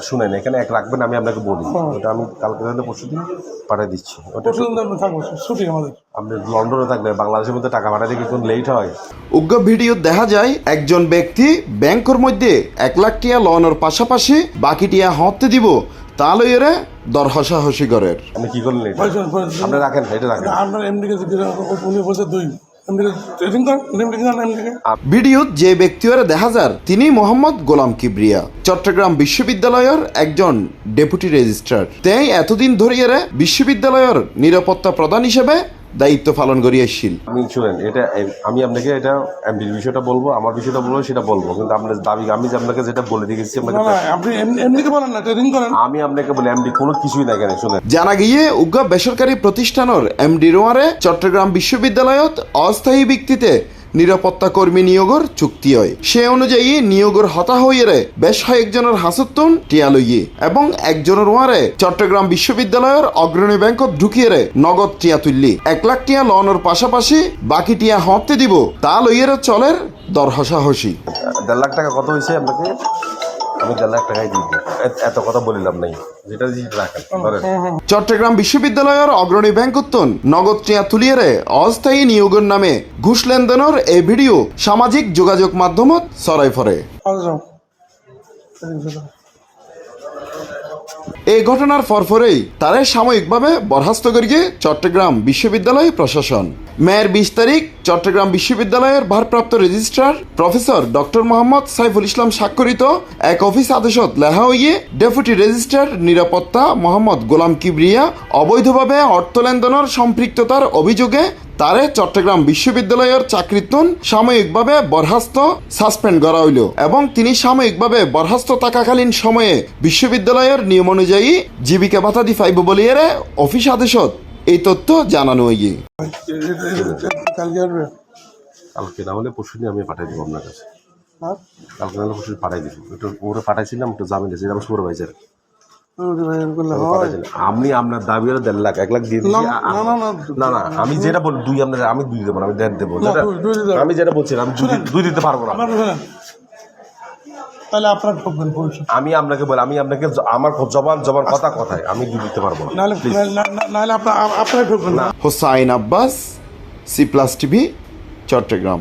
শুনেন, এখানে এক রাখবেন, আমি আপনাকে বলি, ওটা আমি কালকে তাহলে পরশু দিন পাঠিয়ে দিচ্ছি। ওটা আপনি লন্ডনে থাকলে বাংলাদেশের মধ্যে টাকা পাঠাতে কি কোন লেট হয়? উগ্র ভিডিও দেখা যায় একজন ব্যক্তি ব্যাংকের মধ্যে 1 লাখ টিয়া লওয়ানোর পাশাপাশি বাকি টিয়া হতে দিব তা লইয়েরে দর হসাহসি করের। আপনি কি করলেন এটা? আপনি রাখেন, এটা রাখেন। আপনার এমডিকে উনি বলছে দুই ভিডিওত যে ব্যক্তিরা দেখা যার তিনি মোহাম্মদ গোলাম কিবরিয়া, চট্টগ্রাম বিশ্ববিদ্যালয়ের একজন ডেপুটি রেজিস্ট্রার। তাই এতদিন ধরিয়ে বিশ্ববিদ্যালয়ের নিরাপত্তা প্রধান হিসেবে দায়িত্ব পালন করি আসছিল। আমি শুনেন, এটা আমি আপনাকে এটা এমডির বিষয়টা বলবো, আমার বিষয়টা বলবো, সেটা বলবো, কিন্তু আপনার দাবি আমি যে আপনাকে যেটা বলে দিয়েছি আপনি এমডিকে বলেন না, ট্রেনিং করেন। আমি আপনাকে বলি এমডি কোনো কিছুই না কেন। শুনেন, জানা গিয়ে উগ্র বেসরকারি প্রতিষ্ঠানের এমডি রোয়ারে চট্টগ্রাম বিশ্ববিদ্যালয়ত অস্থায়ী ভিত্তিতে নিরাপত্তা কর্মী নিয়োগের চুক্তি হয়। সে অনুযায়ী নিয়োগের হতা হইয়ে বেশ কয়েকজনের হাসত্তুন টিয়া লইয়ে এবং একজনের ওয়ারে চট্টগ্রাম বিশ্ববিদ্যালয়ের অগ্রণী ব্যাংকত ঢুকিয়ে নগদ টিয়া তুললি 1 লাখ টিয়া লওয়ানোর পাশাপাশি বাকি টিয়া হতে দিব তা লইয়ে চলের দর হসাহসি। 1.5 লাখ টাকা কত হয়েছে আপনাকে? আমি 1.5 লাখ টাকাই দিব, এত কথা বলিলাম নাই, যেটা রাখেন। চট্টগ্রাম বিশ্ববিদ্যালয়ের অগ্রণী ব্যাংকত্তন নগদ টিয়া তুলিয়ে অস্থায়ী নিয়োগের নামে ঘুষ লেনদেনের এই ভিডিও সামাজিক যোগাযোগ মাধ্যমত ছড়াই পড়ে। এই ঘটনার পরপরেই তারে সাময়িকভাবে বরখাস্ত করিয়ে চট্টগ্রাম বিশ্ববিদ্যালয় প্রশাসন। মেয়ের 20 তারিখ চট্টগ্রাম বিশ্ববিদ্যালয়ের ভারপ্রাপ্ত registrar professor doctor Mohammad Saiful Islam স্বাক্ষরিত এক অফিস আদেশত লেখা হইয়ে ডেপুটি রেজিস্ট্রার নিরাপত্তা মোহাম্মদ গোলাম কিবরিয়া অবৈধভাবে অর্থ লেনদেনের সম্পৃক্ততার অভিযোগে তারে চট্টগ্রাম বিশ্ববিদ্যালয়ের চাকরিতন সাময়িকভাবে বরখাস্ত সাসপেন্ড করা হইল এবং তিনি সাময়িকভাবে বরখাস্ত থাকাকালীন সময়ে বিশ্ববিদ্যালয়ের নিয়ম অনুযায়ী জীবিকা ভাতা দি পাইব বলিয়ে অফিস আদেশত এই তথ্য জানানো হইয়ে। কালকে না হলে পরশু দিন আমি পাঠাই দেবো আপনার কাছে। কালকে না হলে পরশু পাঠাই দিব। একটু ওরা পাঠাইছিলাম, একটু জামিন দিয়েছি, আমার সুপারভাইজার। আমি আপনার দাবি হলো 1.5 লাখ, 1 লাখ দিয়ে দিচ্ছি। না না, আমি যেটা বলি 2 আপনার, আমি 2 দেবো না, আমি 1.5 দেবো। আমি যেটা বলছিলাম আমি 2 দিতে পারবো না। তাহলে আপনার ঠকবেন। আমি আপনাকে বলি, আমি আপনাকে আমার জবান কথায় আমি 2 দিতে পারবো না। নাহলে আপনার ঠকবেন না। Hossain Abbas, C+ TV, Chittagong.